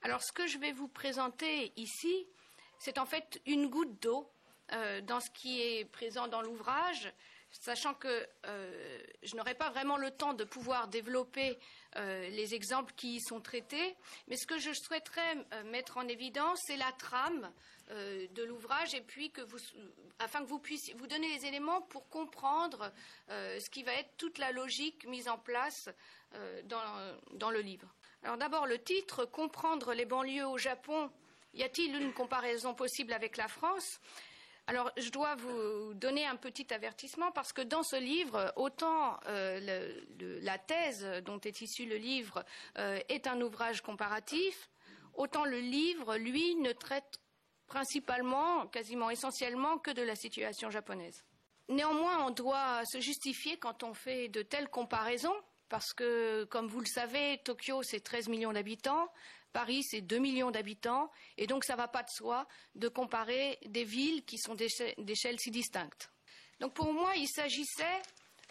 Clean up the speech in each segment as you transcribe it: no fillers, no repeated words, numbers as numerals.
Alors, ce que je vais vous présenter ici, c'est en fait une goutte d'eau dans ce qui est présent dans l'ouvrage, sachant que je n'aurai pas vraiment le temps de pouvoir développer les exemples qui y sont traités, mais ce que je souhaiterais mettre en évidence, c'est la trame de l'ouvrage, et puis afin que vous puissiez vous donner les éléments pour comprendre ce qui va être toute la logique mise en place dans le livre. Alors d'abord, le titre, Comprendre les banlieues au Japon, y a-t-il une comparaison possible avec la France ? Alors, je dois vous donner un petit avertissement parce que dans ce livre, autant la thèse dont est issu le livre est un ouvrage comparatif, autant le livre, lui, ne traite principalement, quasiment essentiellement, que de la situation japonaise. Néanmoins, on doit se justifier quand on fait de telles comparaisons, parce que, comme vous le savez, Tokyo, c'est 13 millions d'habitants, Paris, c'est 2 millions d'habitants, et donc ça ne va pas de soi de comparer des villes qui sont d'échelles si distinctes. Donc pour moi, il s'agissait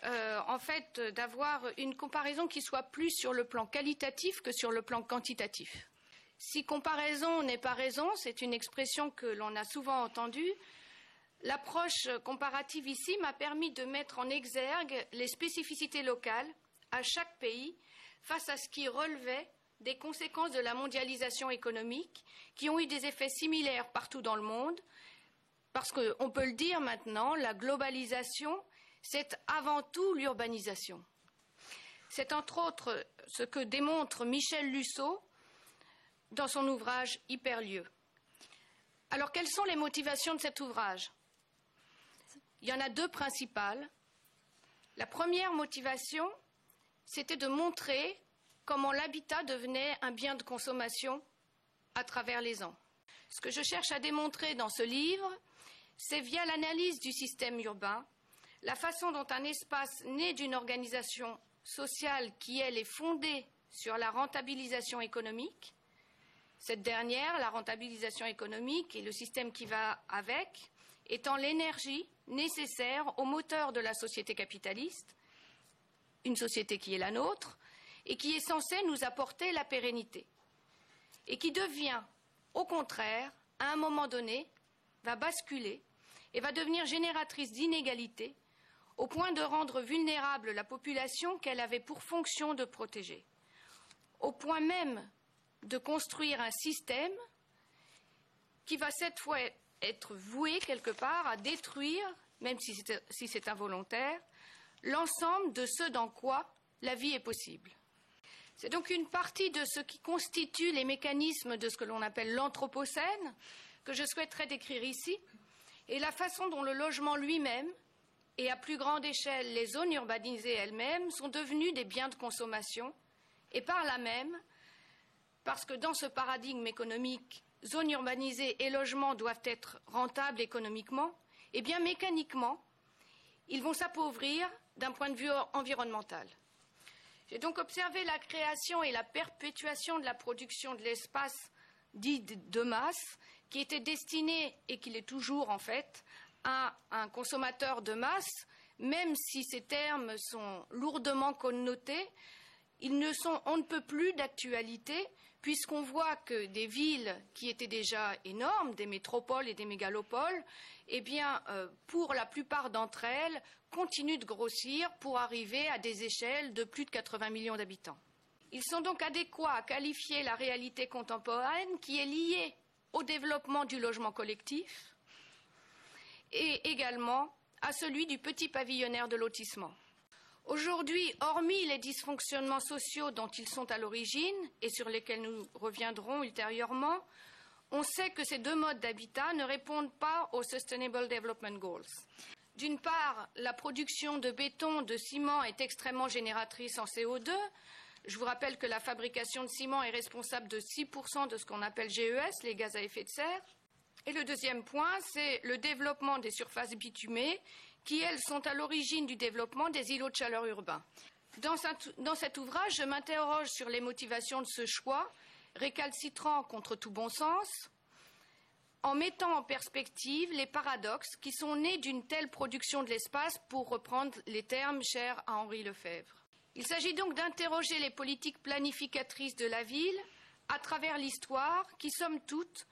en fait d'avoir une comparaison qui soit plus sur le plan qualitatif que sur le plan quantitatif. Si comparaison n'est pas raison, c'est une expression que l'on a souvent entendue, l'approche comparative ici m'a permis de mettre en exergue les spécificités locales à chaque pays face à ce qui relevait des conséquences de la mondialisation économique qui ont eu des effets similaires partout dans le monde, parce qu'on peut le dire maintenant, la globalisation, c'est avant tout l'urbanisation. C'est entre autres ce que démontre Michel Lusseau dans son ouvrage Hyperlieux. Alors, quelles sont les motivations de cet ouvrage ? Il y en a deux principales. La première motivation, c'était de montrer comment l'habitat devenait un bien de consommation à travers les ans. Ce que je cherche à démontrer dans ce livre, c'est via l'analyse du système urbain, la façon dont un espace né d'une organisation sociale qui, elle, est fondée sur la rentabilisation économique, cette dernière, la rentabilisation économique et le système qui va avec, étant l'énergie nécessaire au moteur de la société capitaliste, une société qui est la nôtre, et qui est censée nous apporter la pérennité, et qui devient, au contraire, à un moment donné, va basculer et va devenir génératrice d'inégalités, au point de rendre vulnérable la population qu'elle avait pour fonction de protéger, au point même de construire un système qui va cette fois être voué quelque part à détruire, même si c'est involontaire, l'ensemble de ce dans quoi la vie est possible. C'est donc une partie de ce qui constitue les mécanismes de ce que l'on appelle l'anthropocène que je souhaiterais décrire ici, et la façon dont le logement lui-même et à plus grande échelle les zones urbanisées elles-mêmes sont devenues des biens de consommation, et par là même, parce que dans ce paradigme économique, zones urbanisées et logements doivent être rentables économiquement, et bien mécaniquement, ils vont s'appauvrir d'un point de vue environnemental. J'ai donc observé la création et la perpétuation de la production de l'espace dit de masse, qui était destiné, et qui l'est toujours en fait, à un consommateur de masse, même si ces termes sont lourdement connotés, ils ne sont on ne peut plus d'actualité, puisqu'on voit que des villes qui étaient déjà énormes, des métropoles et des mégalopoles, eh bien, pour la plupart d'entre elles, continuent de grossir pour arriver à des échelles de plus de 80 millions d'habitants. Ils sont donc adéquats à qualifier la réalité contemporaine qui est liée au développement du logement collectif et également à celui du petit pavillonnaire de lotissement. Aujourd'hui, hormis les dysfonctionnements sociaux dont ils sont à l'origine et sur lesquels nous reviendrons ultérieurement, on sait que ces deux modes d'habitat ne répondent pas aux Sustainable Development Goals. D'une part, la production de béton, de ciment est extrêmement génératrice en CO2. Je vous rappelle que la fabrication de ciment est responsable de 6% de ce qu'on appelle GES, les gaz à effet de serre. Et le deuxième point, c'est le développement des surfaces bitumées qui, elles, sont à l'origine du développement des îlots de chaleur urbains. Dans cet ouvrage, je m'interroge sur les motivations de ce choix, récalcitrant contre tout bon sens, en mettant en perspective les paradoxes qui sont nés d'une telle production de l'espace, pour reprendre les termes chers à Henri Lefebvre. Il s'agit donc d'interroger les politiques planificatrices de la ville à travers l'histoire qui, somme toute,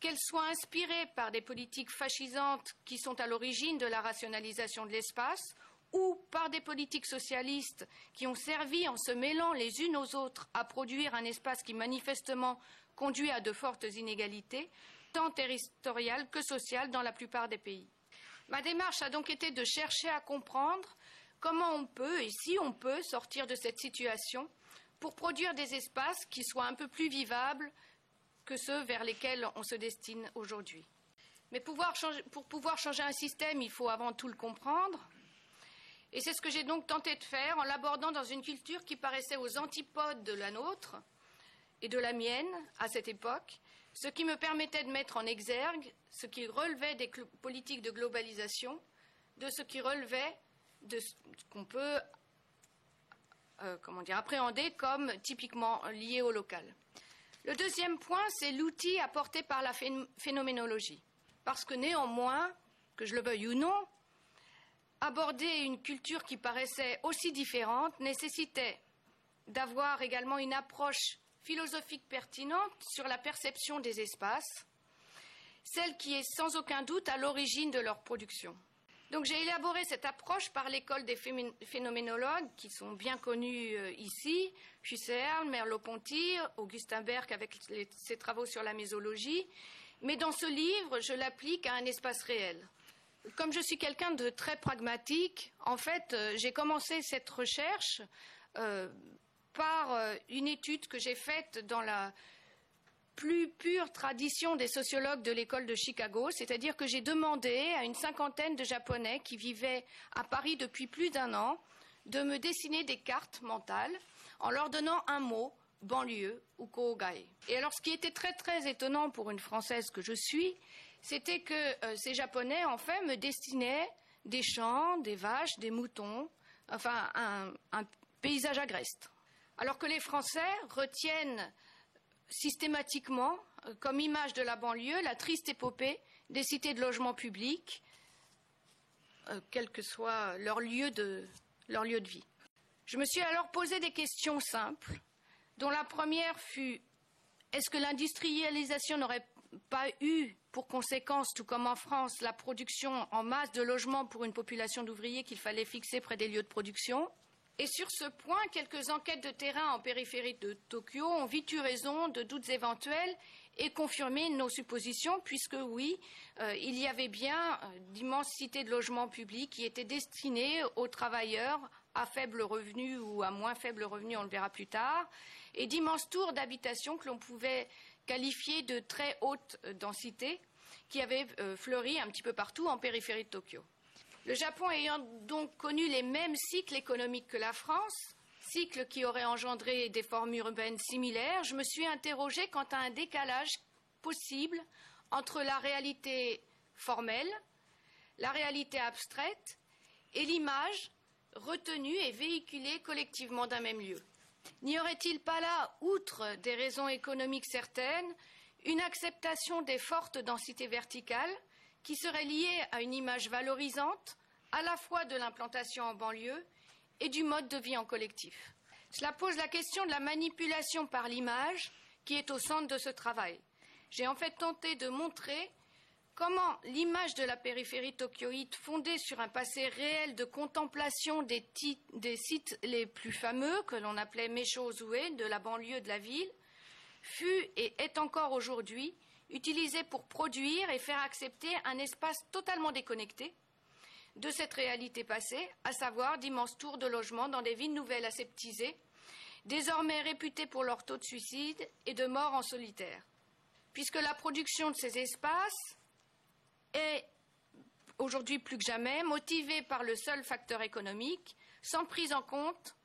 qu'elle soit inspirée par des politiques fascisantes qui sont à l'origine de la rationalisation de l'espace ou par des politiques socialistes qui ont servi, en se mêlant les unes aux autres, à produire un espace qui manifestement conduit à de fortes inégalités, tant territoriales que sociales dans la plupart des pays. Ma démarche a donc été de chercher à comprendre comment on peut, et si on peut, sortir de cette situation pour produire des espaces qui soient un peu plus vivables que ceux vers lesquels on se destine aujourd'hui. Mais pour pouvoir changer un système, il faut avant tout le comprendre. Et c'est ce que j'ai donc tenté de faire en l'abordant dans une culture qui paraissait aux antipodes de la nôtre et de la mienne à cette époque, ce qui me permettait de mettre en exergue ce qui relevait des politiques de globalisation, de ce qui relevait de ce qu'on peut appréhender comme typiquement lié au local. Le deuxième point, c'est l'outil apporté par la phénoménologie. Parce que néanmoins, que je le veuille ou non, aborder une culture qui paraissait aussi différente nécessitait d'avoir également une approche philosophique pertinente sur la perception des espaces, celle qui est sans aucun doute à l'origine de leur production. Donc j'ai élaboré cette approche par l'école des phénoménologues qui sont bien connus ici, Husserl, Merleau-Ponty, Augustin Berg avec ses travaux sur la mésologie, mais dans ce livre, je l'applique à un espace réel. Comme je suis quelqu'un de très pragmatique, en fait, j'ai commencé cette recherche par une étude que j'ai faite dans la plus pure tradition des sociologues de l'école de Chicago, c'est-à-dire que j'ai demandé à une cinquantaine de Japonais qui vivaient à Paris depuis plus d'1 an de me dessiner des cartes mentales en leur donnant un mot, banlieue ou Kogai. Et alors ce qui était très très étonnant pour une Française que je suis, c'était que ces Japonais en fait me dessinaient des champs, des vaches, des moutons, enfin un paysage agreste. Alors que les Français retiennent systématiquement, comme image de la banlieue, la triste épopée des cités de logement public, quel que soit leur lieu de vie. Je me suis alors posé des questions simples, dont la première fut: est-ce que l'industrialisation n'aurait pas eu pour conséquence, tout comme en France, la production en masse de logements pour une population d'ouvriers qu'il fallait fixer près des lieux de production? Et sur ce point, quelques enquêtes de terrain en périphérie de Tokyo ont vite eu raison de doutes éventuels et confirmé nos suppositions, puisque oui, il y avait bien d'immenses cités de logements publics qui étaient destinées aux travailleurs à faible revenu ou à moins faible revenu, on le verra plus tard, et d'immenses tours d'habitation que l'on pouvait qualifier de très haute densité, qui avaient fleuri un petit peu partout en périphérie de Tokyo. Le Japon ayant donc connu les mêmes cycles économiques que la France, cycles qui auraient engendré des formes urbaines similaires, je me suis interrogée quant à un décalage possible entre la réalité formelle, la réalité abstraite et l'image retenue et véhiculée collectivement d'un même lieu. N'y aurait-il pas là, outre des raisons économiques certaines, une acceptation des fortes densités verticales qui serait liée à une image valorisante à la fois de l'implantation en banlieue et du mode de vie en collectif? Cela pose la question de la manipulation par l'image qui est au centre de ce travail. J'ai en fait tenté de montrer comment l'image de la périphérie tokyoïte, fondée sur un passé réel de contemplation des sites les plus fameux, que l'on appelait Meisho-Ozue, de la banlieue de la ville, fut et est encore aujourd'hui utilisée pour produire et faire accepter un espace totalement déconnecté de cette réalité passée, à savoir d'immenses tours de logement dans des villes nouvelles aseptisées, désormais réputées pour leur taux de suicide et de mort en solitaire. Puisque la production de ces espaces est aujourd'hui plus que jamais motivée par le seul facteur économique, sans prise en compte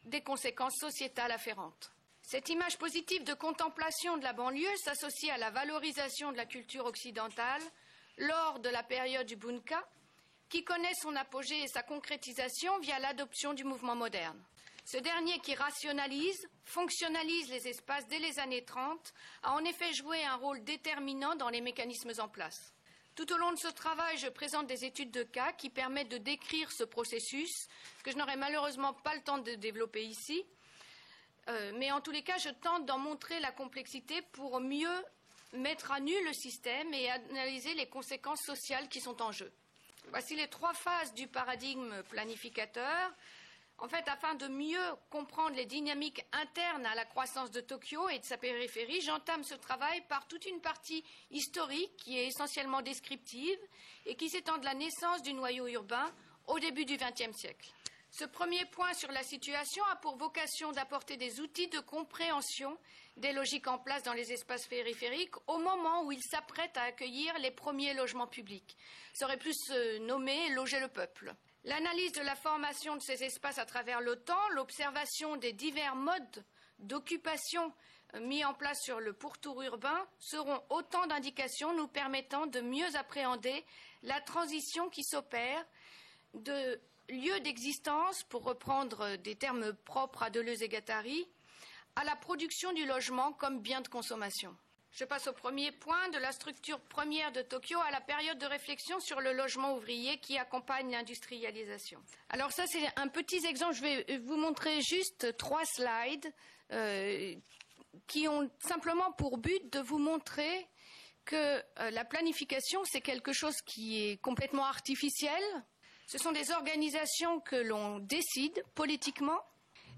des conséquences sociétales afférentes. Cette image positive de contemplation de la banlieue s'associe à la valorisation de la culture occidentale lors de la période du Bunka, qui connaît son apogée et sa concrétisation via l'adoption du mouvement moderne. Ce dernier, qui rationalise, fonctionnalise les espaces dès les années 30, a en effet joué un rôle déterminant dans les mécanismes en place. Tout au long de ce travail, je présente des études de cas qui permettent de décrire ce processus, que je n'aurai malheureusement pas le temps de développer ici, Mais en tous les cas, je tente d'en montrer la complexité pour mieux mettre à nu le système et analyser les conséquences sociales qui sont en jeu. Voici les 3 phases du paradigme planificateur. En fait, afin de mieux comprendre les dynamiques internes à la croissance de Tokyo et de sa périphérie, j'entame ce travail par toute une partie historique qui est essentiellement descriptive et qui s'étend de la naissance du noyau urbain au début du XXe siècle. Ce premier point sur la situation a pour vocation d'apporter des outils de compréhension des logiques en place dans les espaces périphériques au moment où ils s'apprêtent à accueillir les premiers logements publics. Ça aurait pu se nommer « loger le peuple ». L'analyse de la formation de ces espaces à travers le temps, l'observation des divers modes d'occupation mis en place sur le pourtour urbain seront autant d'indications nous permettant de mieux appréhender la transition qui s'opère de lieu d'existence, pour reprendre des termes propres à Deleuze et Guattari, à la production du logement comme bien de consommation. Je passe au premier point, de la structure première de Tokyo à la période de réflexion sur le logement ouvrier qui accompagne l'industrialisation. Alors ça, c'est un petit exemple. Je vais vous montrer juste 3 slides qui ont simplement pour but de vous montrer que la planification, c'est quelque chose qui est complètement artificiel. Ce sont des organisations que l'on décide politiquement.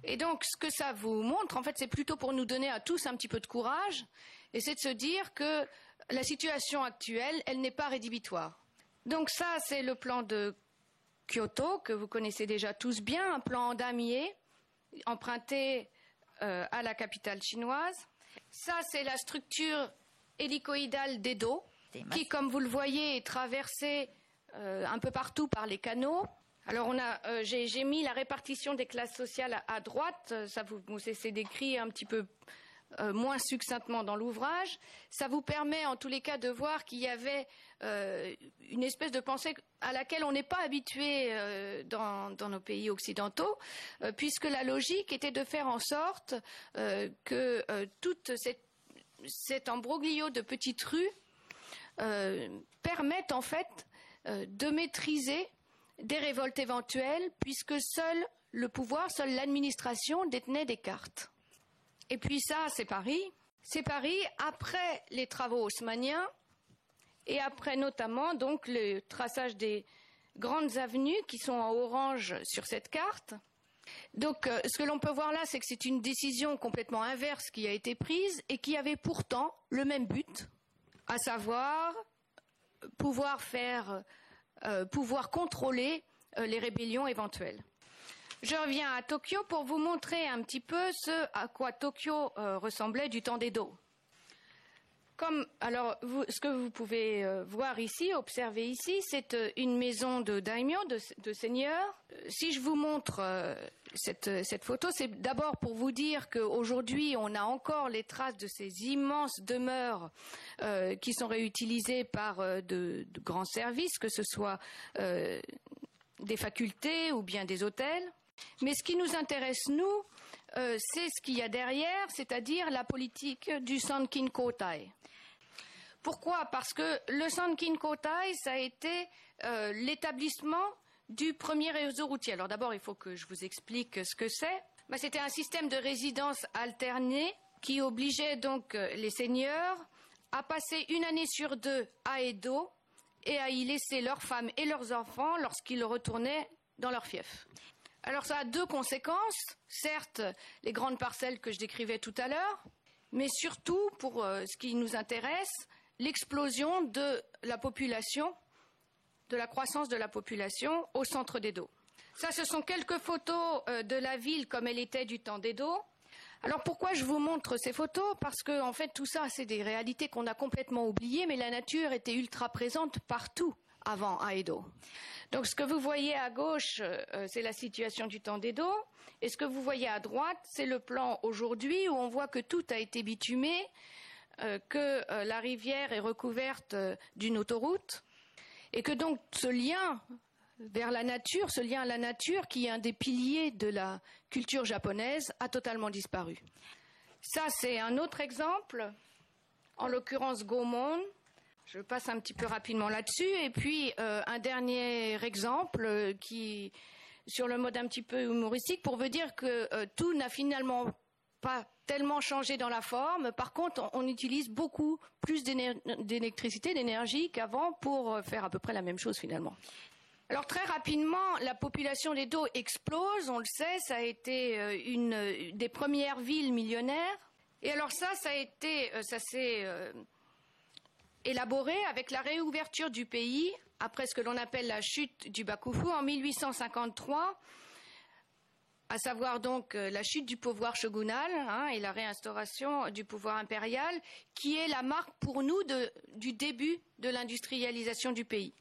Et donc, ce que ça vous montre, en fait, c'est plutôt pour nous donner à tous un petit peu de courage. Et c'est de se dire que la situation actuelle, elle n'est pas rédhibitoire. Donc ça, c'est le plan de Kyoto, que vous connaissez déjà tous bien, un plan en damier, emprunté à la capitale chinoise. Ça, c'est la structure hélicoïdale d'Edo, qui, comme vous le voyez, est traversée un peu partout par les canaux. Alors j'ai mis la répartition des classes sociales à droite, c'est décrit un petit peu moins succinctement dans l'ouvrage. Ça vous permet en tous les cas de voir qu'il y avait une espèce de pensée à laquelle on n'est pas habitué dans nos pays occidentaux, puisque la logique était de faire en sorte que toute cet embroglio de petites rues permette en fait de maîtriser des révoltes éventuelles, puisque seul le pouvoir, seule l'administration détenait des cartes. Et puis ça, c'est Paris. C'est Paris après les travaux haussmanniens et après notamment donc le traçage des grandes avenues qui sont en orange sur cette carte. Donc ce que l'on peut voir là, c'est que c'est une décision complètement inverse qui a été prise et qui avait pourtant le même but, à savoir pouvoir contrôler les rébellions éventuelles. Je reviens à Tokyo pour vous montrer un petit peu ce à quoi Tokyo ressemblait du temps d'Edo. Ce que vous pouvez voir ici, observer ici, c'est une maison de daimyo, de seigneur. Si je vous montre cette photo, c'est d'abord pour vous dire qu'aujourd'hui, on a encore les traces de ces immenses demeures qui sont réutilisées par de grands services, que ce soit des facultés ou bien des hôtels. Mais ce qui nous intéresse, nous, c'est ce qu'il y a derrière, c'est-à-dire la politique du Sankin Kotai. Pourquoi ? Parce que le Sankin Kotai, ça a été l'établissement du premier réseau routier. Alors d'abord, il faut que je vous explique ce que c'est. C'était un système de résidence alternée qui obligeait donc les seigneurs à passer une année sur 2 à Edo et à y laisser leurs femmes et leurs enfants lorsqu'ils retournaient dans leur fief. Alors ça a 2 conséquences, certes les grandes parcelles que je décrivais tout à l'heure, mais surtout pour ce qui nous intéresse, l'explosion de la population, de la croissance de la population au centre d'Edo. Ça, ce sont quelques photos de la ville comme elle était du temps d'Edo. Alors pourquoi je vous montre ces photos ? Parce que en fait tout ça c'est des réalités qu'on a complètement oubliées, mais la nature était ultra présente partout avant à Edo. Donc ce que vous voyez à gauche, c'est la situation du temps d'Edo, et ce que vous voyez à droite, c'est le plan aujourd'hui où on voit que tout a été bitumé, que la rivière est recouverte d'une autoroute, et que donc ce lien vers la nature, ce lien à la nature qui est un des piliers de la culture japonaise, a totalement disparu. Ça, c'est un autre exemple, en l'occurrence Gomon. Je passe un petit peu rapidement là-dessus. Et puis, un dernier exemple qui, sur le mode un petit peu humoristique, pour vous dire que tout n'a finalement pas tellement changé dans la forme. Par contre, on utilise beaucoup plus d'électricité, d'énergie qu'avant pour faire à peu près la même chose finalement. Alors très rapidement, la population d'Edo explose, on le sait, ça a été une des premières villes millionnaires. Et alors ça s'est élaboré avec la réouverture du pays, après ce que l'on appelle la chute du Bakufu en 1853, à savoir donc la chute du pouvoir shogunal et la réinstauration du pouvoir impérial, qui est la marque pour nous du début de l'industrialisation du pays.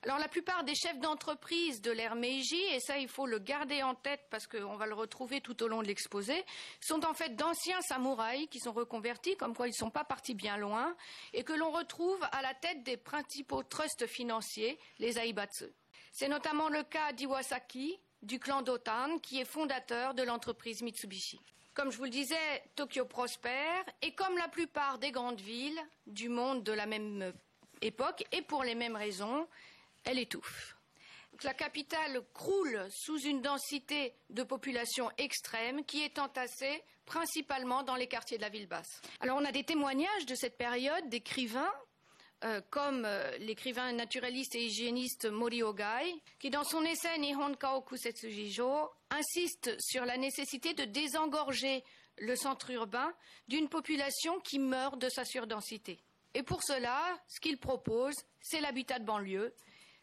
Alors la plupart des chefs d'entreprise de l'ère Meiji, et ça il faut le garder en tête parce qu'on va le retrouver tout au long de l'exposé, sont en fait d'anciens samouraïs qui sont reconvertis, comme quoi ils ne sont pas partis bien loin, et que l'on retrouve à la tête des principaux trusts financiers, les Aibatsu. C'est notamment le cas d'Iwasaki, du clan Dotan, qui est fondateur de l'entreprise Mitsubishi. Comme je vous le disais, Tokyo prospère, et comme la plupart des grandes villes du monde de la même époque, et pour les mêmes raisons, elle étouffe. La capitale croule sous une densité de population extrême qui est entassée principalement dans les quartiers de la ville basse. Alors on a des témoignages de cette période d'écrivains comme l'écrivain naturaliste et hygiéniste Mori Ogai, qui dans son essai Nihon Kaoku Setsujijo insiste sur la nécessité de désengorger le centre urbain d'une population qui meurt de sa surdensité. Et pour cela, ce qu'il propose, c'est l'habitat de banlieue,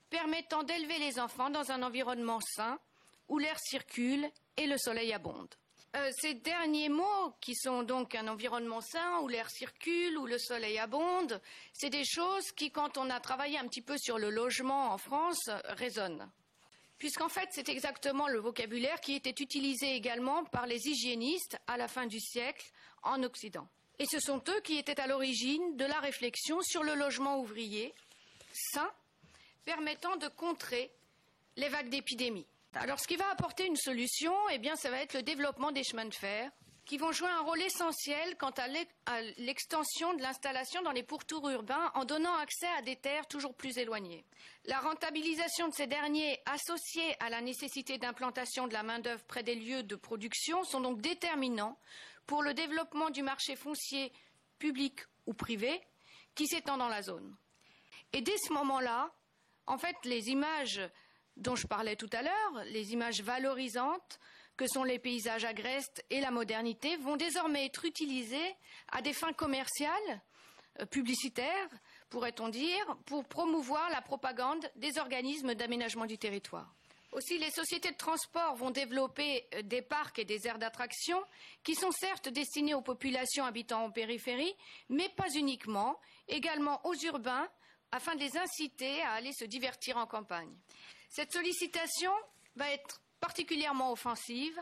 permettant d'élever les enfants dans un environnement sain, où l'air circule et le soleil abonde. Ces derniers mots, qui sont donc un environnement sain, où l'air circule, où le soleil abonde, c'est des choses qui, quand on a travaillé un petit peu sur le logement en France, résonnent. Puisqu'en fait, c'est exactement le vocabulaire qui était utilisé également par les hygiénistes à la fin du siècle en Occident. Et ce sont eux qui étaient à l'origine de la réflexion sur le logement ouvrier, sain, permettant de contrer les vagues d'épidémies. Alors, ce qui va apporter une solution, eh bien, ça va être le développement des chemins de fer, qui vont jouer un rôle essentiel quant à l'extension de l'installation dans les pourtours urbains en donnant accès à des terres toujours plus éloignées. La rentabilisation de ces derniers, associée à la nécessité d'implantation de la main-d'œuvre près des lieux de production, sont donc déterminants pour le développement du marché foncier public ou privé qui s'étend dans la zone. Et dès ce moment-là, en fait, les images dont je parlais tout à l'heure, les images valorisantes que sont les paysages agrestes et la modernité, vont désormais être utilisées à des fins commerciales, publicitaires, pourrait-on dire, pour promouvoir la propagande des organismes d'aménagement du territoire. Aussi, les sociétés de transport vont développer des parcs et des aires d'attraction qui sont certes destinés aux populations habitant en périphérie, mais pas uniquement, également aux urbains, afin de les inciter à aller se divertir en campagne. Cette sollicitation va être particulièrement offensive,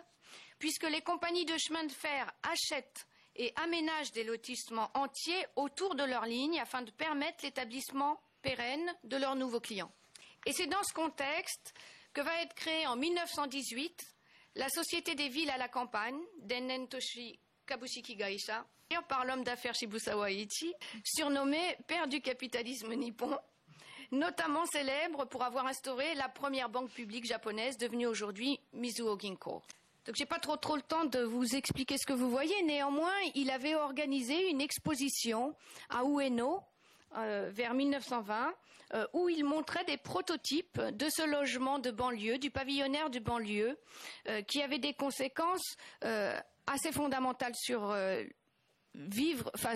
puisque les compagnies de chemin de fer achètent et aménagent des lotissements entiers autour de leurs lignes afin de permettre l'établissement pérenne de leurs nouveaux clients. Et c'est dans ce contexte que va être créée en 1918 la Société des villes à la campagne, Dennen Toshi Kabushiki Gaisha, par l'homme d'affaires Shibusawa Eiichi, surnommé père du capitalisme nippon, notamment célèbre pour avoir instauré la première banque publique japonaise devenue aujourd'hui Mizuho Ginko. Donc j'ai pas trop le temps de vous expliquer ce que vous voyez. Néanmoins, il avait organisé une exposition à Ueno vers 1920 où il montrait des prototypes de ce logement de banlieue, du pavillonnaire de banlieue, qui avait des conséquences assez fondamentales sur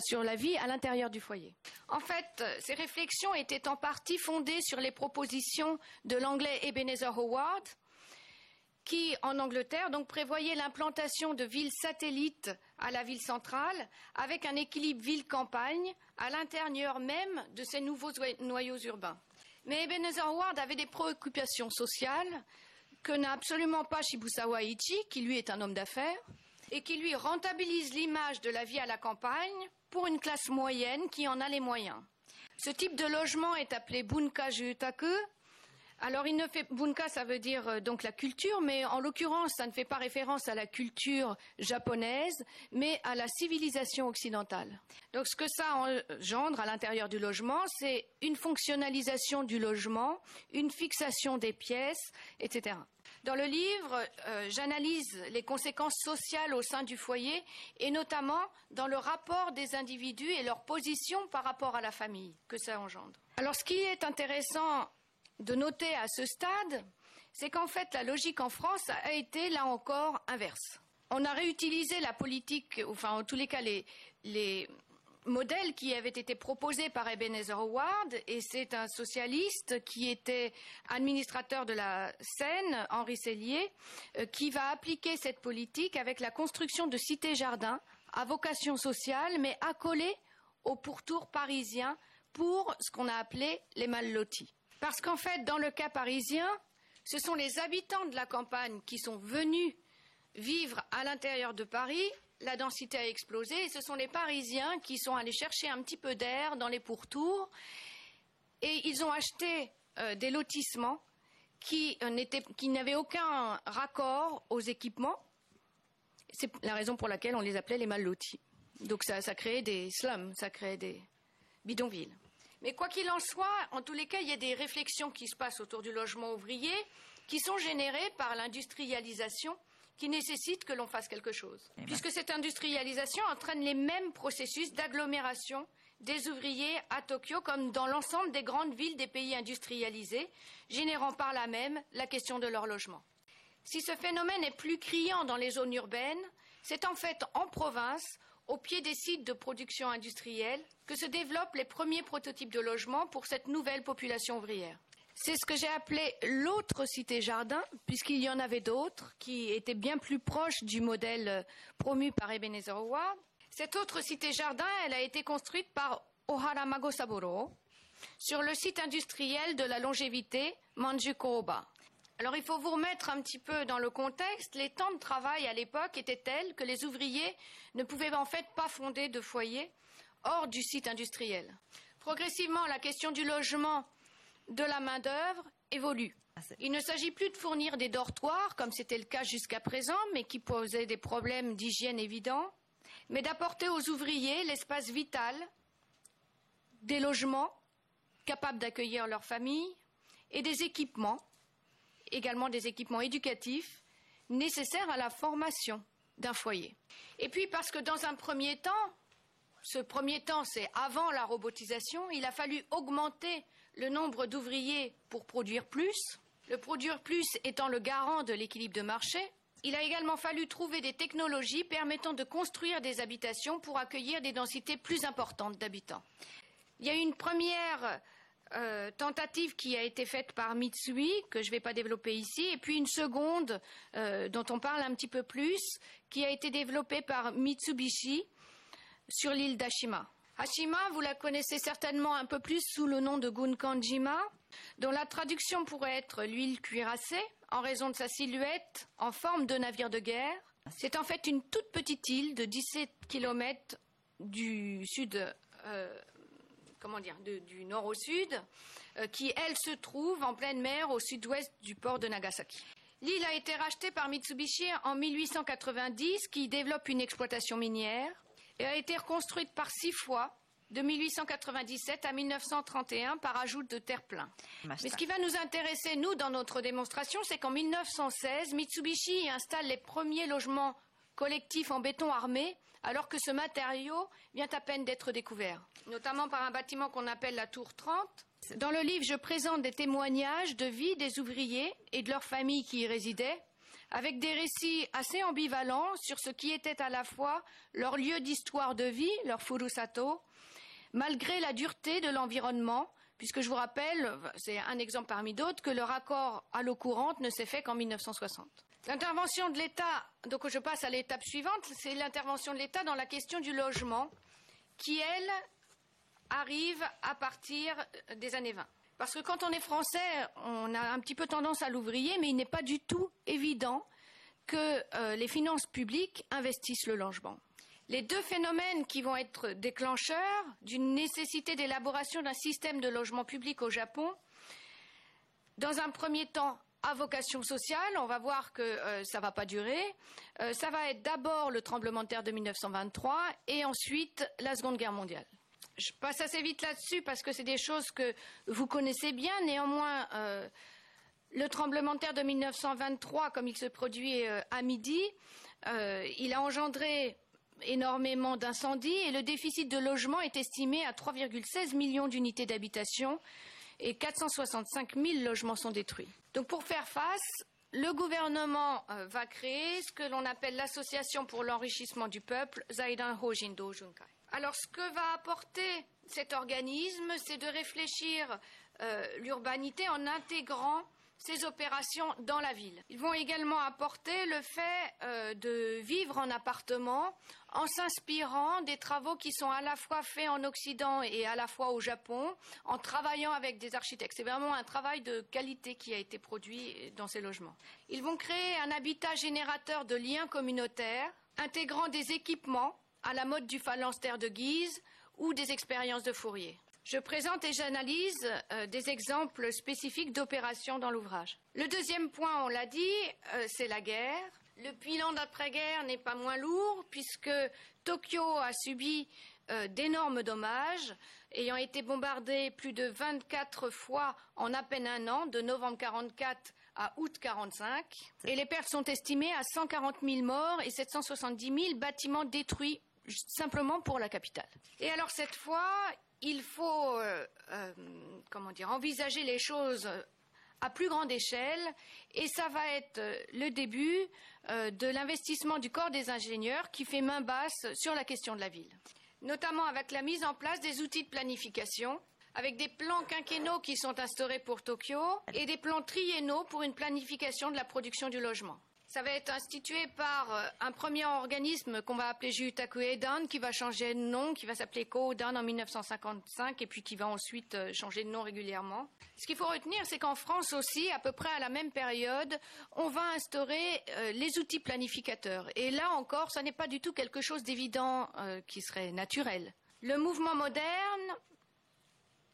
sur la vie à l'intérieur du foyer. En fait, ces réflexions étaient en partie fondées sur les propositions de l'anglais Ebenezer Howard, qui, en Angleterre, donc, prévoyait l'implantation de villes satellites à la ville centrale, avec un équilibre ville-campagne à l'intérieur même de ces nouveaux noyaux urbains. Mais Ebenezer Howard avait des préoccupations sociales que n'a absolument pas Shibusawa Eiichi, qui lui est un homme d'affaires, et qui lui rentabilise l'image de la vie à la campagne pour une classe moyenne qui en a les moyens. Ce type de logement est appelé bunka jutaku. Alors, bunka, ça veut dire donc la culture, mais en l'occurrence, ça ne fait pas référence à la culture japonaise, mais à la civilisation occidentale. Donc, ce que ça engendre à l'intérieur du logement, c'est une fonctionnalisation du logement, une fixation des pièces, etc. Dans le livre, j'analyse les conséquences sociales au sein du foyer et notamment dans le rapport des individus et leur position par rapport à la famille que ça engendre. Alors ce qui est intéressant de noter à ce stade, c'est qu'en fait la logique en France a été là encore inverse. On a réutilisé la politique, enfin en tous les cas les modèle qui avait été proposé par Ebenezer Howard, et c'est un socialiste qui était administrateur de la Seine, Henri Sellier, qui va appliquer cette politique avec la construction de cités-jardins à vocation sociale, mais accolées au pourtour parisien pour ce qu'on a appelé les mal lotis. Parce qu'en fait, dans le cas parisien, ce sont les habitants de la campagne qui sont venus vivre à l'intérieur de Paris. La densité a explosé et ce sont les Parisiens qui sont allés chercher un petit peu d'air dans les pourtours et ils ont acheté des lotissements qui n'avaient aucun raccord aux équipements. C'est la raison pour laquelle on les appelait les mal lotis. Donc ça créait des slums, ça créait des bidonvilles. Mais quoi qu'il en soit, en tous les cas, il y a des réflexions qui se passent autour du logement ouvrier qui sont générées par l'industrialisation qui nécessite que l'on fasse quelque chose. Puisque cette industrialisation entraîne les mêmes processus d'agglomération des ouvriers à Tokyo comme dans l'ensemble des grandes villes des pays industrialisés, générant par là même la question de leur logement. Si ce phénomène est plus criant dans les zones urbaines, c'est en fait en province, au pied des sites de production industrielle, que se développent les premiers prototypes de logement pour cette nouvelle population ouvrière. C'est ce que j'ai appelé l'autre cité-jardin, puisqu'il y en avait d'autres qui étaient bien plus proches du modèle promu par Ebenezer Howard. Cette autre cité-jardin, elle a été construite par Ohara Magosaburo sur le site industriel de la longévité Manjukuoba. Alors il faut vous remettre un petit peu dans le contexte. Les temps de travail à l'époque étaient tels que les ouvriers ne pouvaient en fait pas fonder de foyer hors du site industriel. Progressivement, la question du logement de la main-d'œuvre évolue. Il ne s'agit plus de fournir des dortoirs, comme c'était le cas jusqu'à présent, mais qui posaient des problèmes d'hygiène évidents, mais d'apporter aux ouvriers l'espace vital, des logements capables d'accueillir leurs familles et des équipements, également des équipements éducatifs, nécessaires à la formation d'un foyer. Et puis parce que dans un premier temps, ce premier temps c'est avant la robotisation, il a fallu augmenter le nombre d'ouvriers pour produire plus, le produire plus étant le garant de l'équilibre de marché. Il a également fallu trouver des technologies permettant de construire des habitations pour accueillir des densités plus importantes d'habitants. Il y a eu une première tentative qui a été faite par Mitsui, que je ne vais pas développer ici, et puis une seconde dont on parle un petit peu plus, qui a été développée par Mitsubishi sur l'île d'Ashima. Ashima, vous la connaissez certainement un peu plus sous le nom de Gunkanjima, dont la traduction pourrait être l'huile cuirassée, en raison de sa silhouette en forme de navire de guerre. C'est en fait une toute petite île de 17 km du sud, du nord au sud, qui, elle, se trouve en pleine mer au sud-ouest du port de Nagasaki. L'île a été rachetée par Mitsubishi en 1890, qui développe une exploitation minière, et a été reconstruite par 6 fois, de 1897 à 1931, par ajout de terre-plein. Mais ce qui va nous intéresser, nous, dans notre démonstration, c'est qu'en 1916, Mitsubishi installe les premiers logements collectifs en béton armé, alors que ce matériau vient à peine d'être découvert, notamment par un bâtiment qu'on appelle la Tour 30. Dans le livre, je présente des témoignages de vie des ouvriers et de leurs familles qui y résidaient, avec des récits assez ambivalents sur ce qui était à la fois leur lieu d'histoire de vie, leur furusato, malgré la dureté de l'environnement, puisque je vous rappelle, c'est un exemple parmi d'autres, que le raccord à l'eau courante ne s'est fait qu'en 1960. L'intervention de l'État, donc je passe à l'étape suivante, c'est l'intervention de l'État dans la question du logement, qui, elle, arrive à partir des années 20. Parce que quand on est français, on a un petit peu tendance à l'ouvrier, mais il n'est pas du tout évident que les finances publiques investissent le logement. Les deux phénomènes qui vont être déclencheurs d'une nécessité d'élaboration d'un système de logement public au Japon, dans un premier temps à vocation sociale, on va voir que ça ne va pas durer. Ça va être d'abord le tremblement de terre de 1923 et ensuite la Seconde Guerre mondiale. Je passe assez vite là-dessus parce que c'est des choses que vous connaissez bien. Néanmoins, Le tremblement de terre de 1923, comme il se produit à midi, il a engendré énormément d'incendies et le déficit de logement est estimé à 3,16 millions d'unités d'habitation et 465 000 logements sont détruits. Donc pour faire face, le gouvernement va créer ce que l'on appelle l'Association pour l'enrichissement du peuple, Zaidan Hojindo Junkai. Alors ce que va apporter cet organisme, c'est de réfléchir l'urbanité en intégrant ces opérations dans la ville. Ils vont également apporter le fait de vivre en appartement en s'inspirant des travaux qui sont à la fois faits en Occident et à la fois au Japon, en travaillant avec des architectes. C'est vraiment un travail de qualité qui a été produit dans ces logements. Ils vont créer un habitat générateur de liens communautaires, intégrant des équipements à la mode du phalanstère de Guise ou des expériences de Fourier. Je présente et j'analyse des exemples spécifiques d'opérations dans l'ouvrage. Le deuxième point, on l'a dit, c'est la guerre. Le bilan d'après-guerre n'est pas moins lourd puisque Tokyo a subi d'énormes dommages, ayant été bombardé plus de 24 fois en à peine un an, de novembre 1944 à août 1945. Et les pertes sont estimées à 140 000 morts et 770 000 bâtiments détruits simplement pour la capitale. Et alors cette fois, il faut envisager les choses à plus grande échelle et ça va être le début de l'investissement du corps des ingénieurs qui fait main basse sur la question de la ville, notamment avec la mise en place des outils de planification, avec des plans quinquennaux qui sont instaurés pour Tokyo et des plans triennaux pour une planification de la production du logement. Ça va être institué par un premier organisme qu'on va appeler Jutaku Eidan, qui va changer de nom, qui va s'appeler Kodan en 1955 et puis qui va ensuite changer de nom régulièrement. Ce qu'il faut retenir, c'est qu'en France aussi, à peu près à la même période, on va instaurer les outils planificateurs. Et là encore, ça n'est pas du tout quelque chose d'évident qui serait naturel. Le mouvement moderne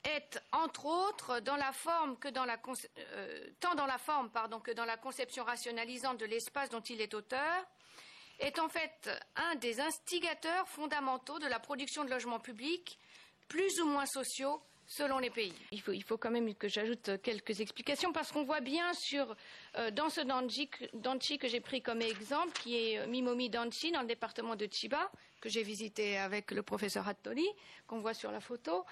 est, entre autres, dans la forme que dans la conception rationalisante de l'espace dont il est auteur, est en fait un des instigateurs fondamentaux de la production de logements publics, plus ou moins sociaux, selon les pays. Il faut quand même que j'ajoute quelques explications parce qu'on voit bien dans ce danchi que j'ai pris comme exemple, qui est Mimomi Danchi dans le département de Chiba, que j'ai visité avec le professeur Hattori, qu'on voit sur la photo,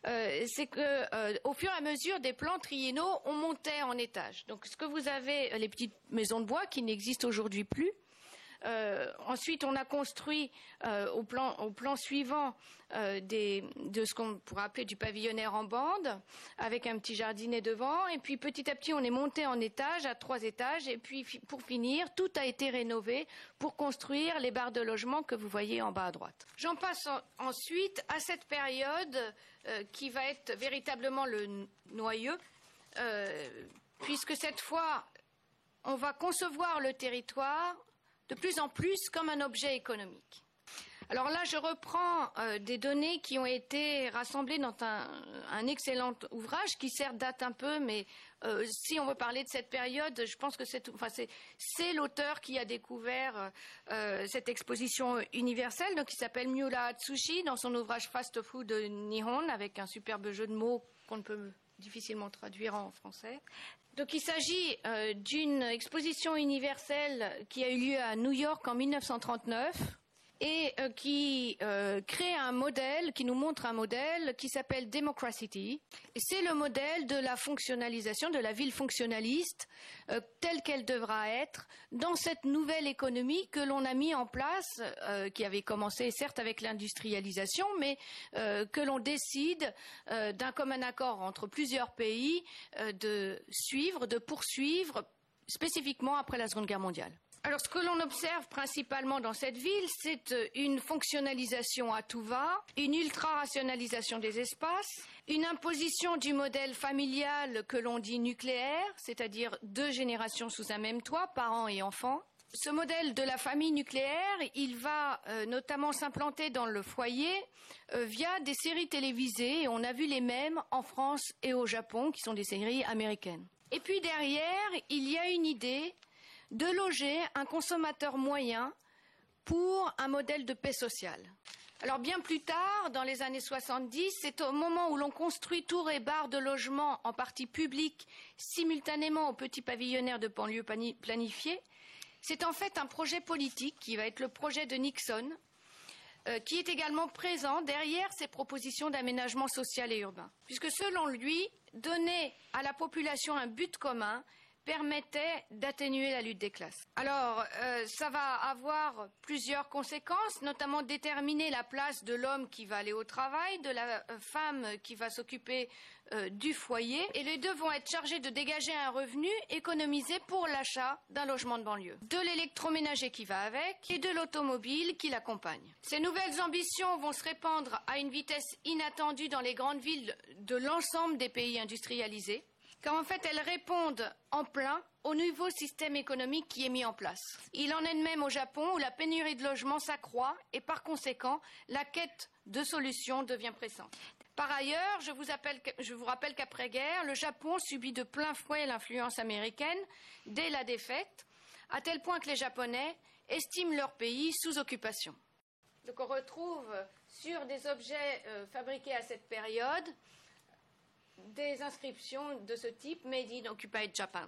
c'est que au fur et à mesure des plans triennaux, on montait en étage. Donc ce que vous avez, les petites maisons de bois qui n'existent aujourd'hui plus. Ensuite, on a construit au plan suivant de ce qu'on pourrait appeler du pavillonnaire en bande, avec un petit jardinet devant. Et puis petit à petit, on est monté en étage, à 3 étages. Et puis pour finir, tout a été rénové pour construire les barres de logement que vous voyez en bas à droite. J'en passe ensuite à cette période qui va être véritablement le noyau, puisque cette fois, on va concevoir le territoire de plus en plus comme un objet économique. Alors là, je reprends des données qui ont été rassemblées dans un excellent ouvrage qui certes date un peu, mais si on veut parler de cette période, je pense que c'est l'auteur qui a découvert cette exposition universelle, donc qui s'appelle Miura Atsushi, dans son ouvrage Fast Food Nihon, avec un superbe jeu de mots qu'on ne peut difficilement traduire en français. Donc il s'agit d'une exposition universelle qui a eu lieu à New York en 1939 et qui crée un modèle, qui nous montre un modèle qui s'appelle Democracity. C'est le modèle de la fonctionnalisation, de la ville fonctionnaliste telle qu'elle devra être dans cette nouvelle économie que l'on a mis en place, qui avait commencé certes avec l'industrialisation, mais que l'on décide d'un commun accord entre plusieurs pays de poursuivre spécifiquement après la Seconde Guerre mondiale. Alors, ce que l'on observe principalement dans cette ville, c'est une fonctionnalisation à tout va, une ultra-rationalisation des espaces, une imposition du modèle familial que l'on dit nucléaire, c'est-à-dire 2 générations sous un même toit, parents et enfants. Ce modèle de la famille nucléaire, il va notamment s'implanter dans le foyer via des séries télévisées, et on a vu les mêmes en France et au Japon, qui sont des séries américaines. Et puis derrière, il y a une idée de loger un consommateur moyen pour un modèle de paix sociale. Alors bien plus tard, dans les années 70, c'est au moment où l'on construit tours et barres de logements en partie publics simultanément aux petits pavillonnaires de banlieue planifiés. C'est en fait un projet politique qui va être le projet de Nixon, qui est également présent derrière ces propositions d'aménagement social et urbain. Puisque selon lui, donner à la population un but commun permettait d'atténuer la lutte des classes. Alors, ça va avoir plusieurs conséquences, notamment déterminer la place de l'homme qui va aller au travail, de la femme qui va s'occuper du foyer, et les deux vont être chargés de dégager un revenu économisé pour l'achat d'un logement de banlieue, de l'électroménager qui va avec et de l'automobile qui l'accompagne. Ces nouvelles ambitions vont se répandre à une vitesse inattendue dans les grandes villes de l'ensemble des pays industrialisés, car en fait elles répondent en plein au nouveau système économique qui est mis en place. Il en est de même au Japon où la pénurie de logements s'accroît et par conséquent la quête de solutions devient pressante. Par ailleurs, je vous rappelle qu'après-guerre, le Japon subit de plein fouet l'influence américaine dès la défaite, à tel point que les Japonais estiment leur pays sous occupation. Donc on retrouve sur des objets fabriqués à cette période des inscriptions de ce type, Made in Occupied Japan.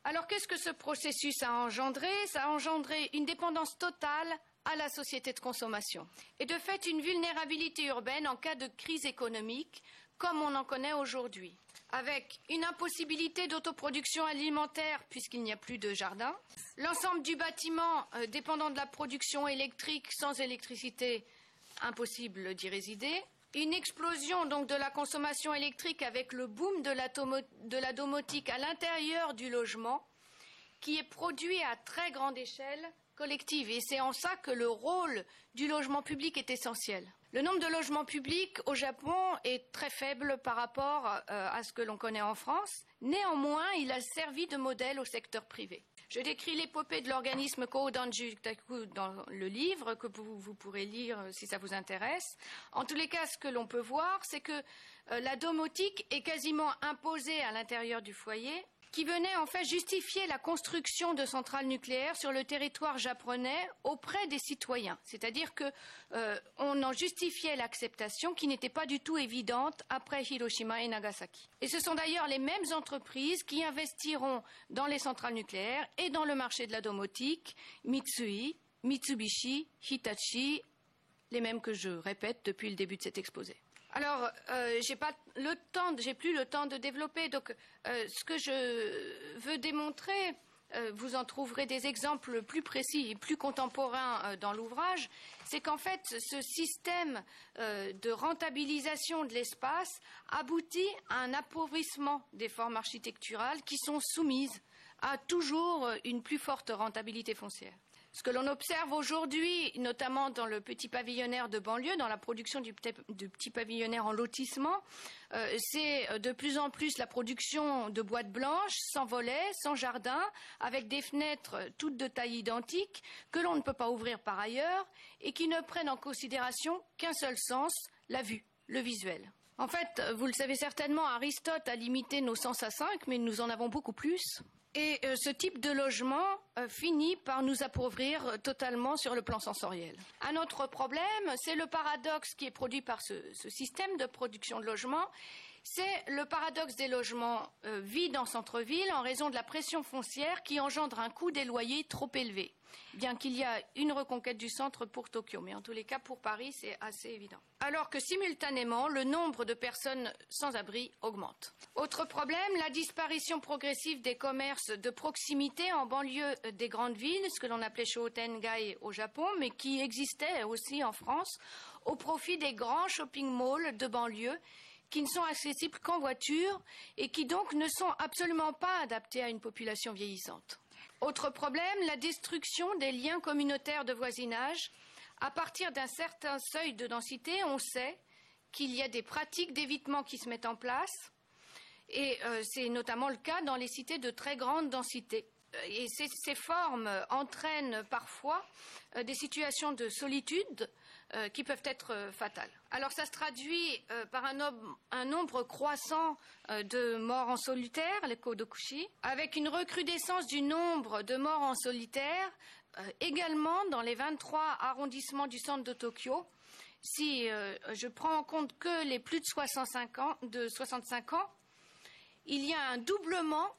Alors qu'est-ce que ce processus a engendré? Ça a engendré une dépendance totale à la société de consommation. Et de fait, une vulnérabilité urbaine en cas de crise économique, comme on en connaît aujourd'hui, avec une impossibilité d'autoproduction alimentaire puisqu'il n'y a plus de jardin, l'ensemble du bâtiment dépendant de la production électrique, sans électricité, impossible d'y résider, une explosion donc de la consommation électrique avec le boom de la domotique à l'intérieur du logement qui est produit à très grande échelle collective. Et c'est en ça que le rôle du logement public est essentiel. Le nombre de logements publics au Japon est très faible par rapport à ce que l'on connaît en France. Néanmoins, il a servi de modèle au secteur privé. Je décris l'épopée de l'organisme Kōdan-Jutaku dans le livre que vous pourrez lire si ça vous intéresse. En tous les cas, ce que l'on peut voir, c'est que la domotique est quasiment imposée à l'intérieur du foyer, qui venait en fait justifier la construction de centrales nucléaires sur le territoire japonais auprès des citoyens. C'est-à-dire qu'on en justifiait l'acceptation qui n'était pas du tout évidente après Hiroshima et Nagasaki. Et ce sont d'ailleurs les mêmes entreprises qui investiront dans les centrales nucléaires et dans le marché de la domotique, Mitsui, Mitsubishi, Hitachi, les mêmes que je répète depuis le début de cet exposé. Alors, j'ai plus le temps de développer. Donc, ce que je veux démontrer, vous en trouverez des exemples plus précis et plus contemporains dans l'ouvrage, c'est qu'en fait, ce système de rentabilisation de l'espace aboutit à un appauvrissement des formes architecturales qui sont soumises à toujours une plus forte rentabilité foncière. Ce que l'on observe aujourd'hui, notamment dans le petit pavillonnaire de banlieue, dans la production du petit pavillonnaire en lotissement, c'est de plus en plus la production de boîtes blanches, sans volets, sans jardin, avec des fenêtres toutes de taille identique, que l'on ne peut pas ouvrir par ailleurs, et qui ne prennent en considération qu'un seul sens, la vue, le visuel. En fait, vous le savez certainement, Aristote a limité nos sens à 5, mais nous en avons beaucoup plus. Et ce type de logement finit par nous appauvrir totalement sur le plan sensoriel. Un autre problème, c'est le paradoxe qui est produit par ce système de production de logements. C'est le paradoxe des logements vides en centre-ville en raison de la pression foncière qui engendre un coût des loyers trop élevé. Bien qu'il y a une reconquête du centre pour Tokyo, mais en tous les cas pour Paris c'est assez évident. Alors que simultanément le nombre de personnes sans abri augmente. Autre problème, la disparition progressive des commerces de proximité en banlieue des grandes villes, ce que l'on appelait Shotengai au Japon, mais qui existait aussi en France, au profit des grands shopping malls de banlieue qui ne sont accessibles qu'en voiture et qui donc ne sont absolument pas adaptés à une population vieillissante. Autre problème, la destruction des liens communautaires de voisinage. À partir d'un certain seuil de densité, on sait qu'il y a des pratiques d'évitement qui se mettent en place et c'est notamment le cas dans les cités de très grande densité. Et ces formes entraînent parfois des situations de solitude qui peuvent être fatales. Alors ça se traduit par un nombre croissant de morts en solitaire, les kodokushi, avec une recrudescence du nombre de morts en solitaire également dans les 23 arrondissements du centre de Tokyo. Si je prends en compte que les plus de 65 ans, il y a un doublement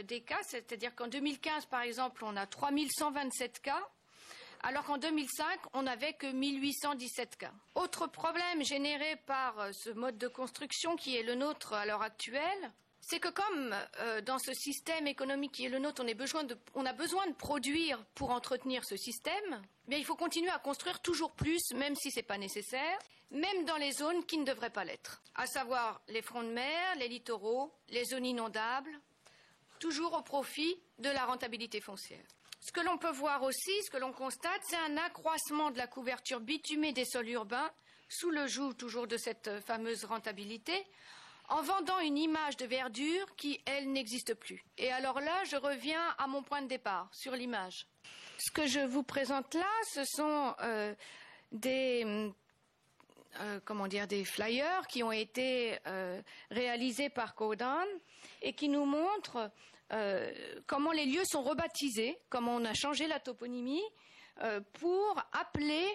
des cas, c'est-à-dire qu'en 2015, par exemple, on a 3127 cas, alors qu'en 2005, on n'avait que 1817 cas. Autre problème généré par ce mode de construction qui est le nôtre à l'heure actuelle, c'est que comme dans ce système économique qui est le nôtre, on a besoin de produire pour entretenir ce système, bien, il faut continuer à construire toujours plus, même si ce n'est pas nécessaire, même dans les zones qui ne devraient pas l'être, à savoir les fronts de mer, les littoraux, les zones inondables, toujours au profit de la rentabilité foncière. Ce que l'on peut voir aussi, ce que l'on constate, c'est un accroissement de la couverture bitumée des sols urbains, sous le joug toujours de cette fameuse rentabilité, en vendant une image de verdure qui, elle, n'existe plus. Et alors là, je reviens à mon point de départ, sur l'image. Ce que je vous présente là, ce sont des flyers qui ont été réalisés par Kodan et qui nous montrent comment les lieux sont rebaptisés, comment on a changé la toponymie pour appeler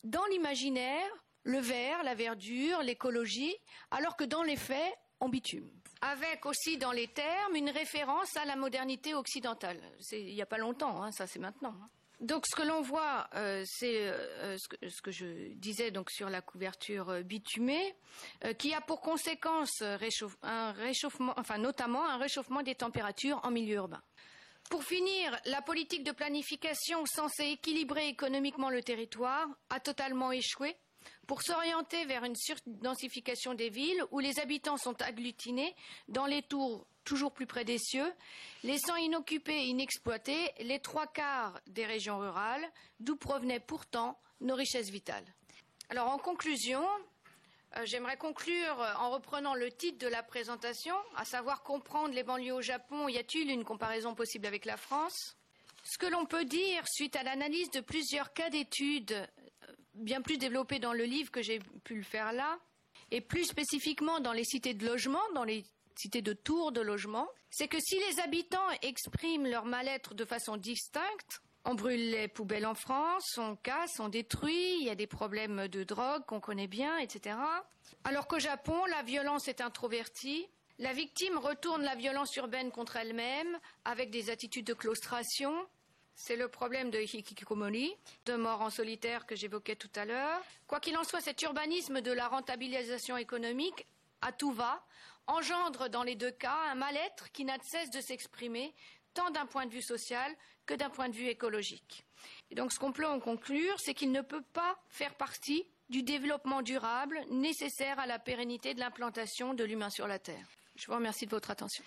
dans l'imaginaire le vert, la verdure, l'écologie, alors que dans les faits, on bitume. Avec aussi dans les termes une référence à la modernité occidentale. Il n'y a pas longtemps, hein, ça c'est maintenant. Donc ce que l'on voit, c'est ce que je disais donc sur la couverture bitumée, qui a pour conséquence notamment un réchauffement des températures en milieu urbain. Pour finir, la politique de planification censée équilibrer économiquement le territoire a totalement échoué pour s'orienter vers une surdensification des villes où les habitants sont agglutinés dans les tours toujours plus près des cieux, laissant inoccupés et inexploités les 3/4 des régions rurales, d'où provenaient pourtant nos richesses vitales. Alors en conclusion, j'aimerais conclure en reprenant le titre de la présentation, à savoir comprendre les banlieues au Japon, y a-t-il une comparaison possible avec la France? Ce que l'on peut dire, suite à l'analyse de plusieurs cas d'études, bien plus développés dans le livre que j'ai pu le faire là, et plus spécifiquement dans les cités de logement, dans les cités de tours de logement, c'est que si les habitants expriment leur mal-être de façon distincte, on brûle les poubelles en France, on casse, on détruit, il y a des problèmes de drogue qu'on connaît bien, etc. Alors qu'au Japon, la violence est introvertie, la victime retourne la violence urbaine contre elle-même avec des attitudes de claustration. C'est le problème de hikikomori, de mort en solitaire que j'évoquais tout à l'heure. Quoi qu'il en soit, cet urbanisme de la rentabilisation économique, à tout va, engendre dans les deux cas un mal-être qui n'a de cesse de s'exprimer, tant d'un point de vue social que d'un point de vue écologique. Et donc ce qu'on peut en conclure, c'est qu'il ne peut pas faire partie du développement durable nécessaire à la pérennité de l'implantation de l'humain sur la Terre. Je vous remercie de votre attention.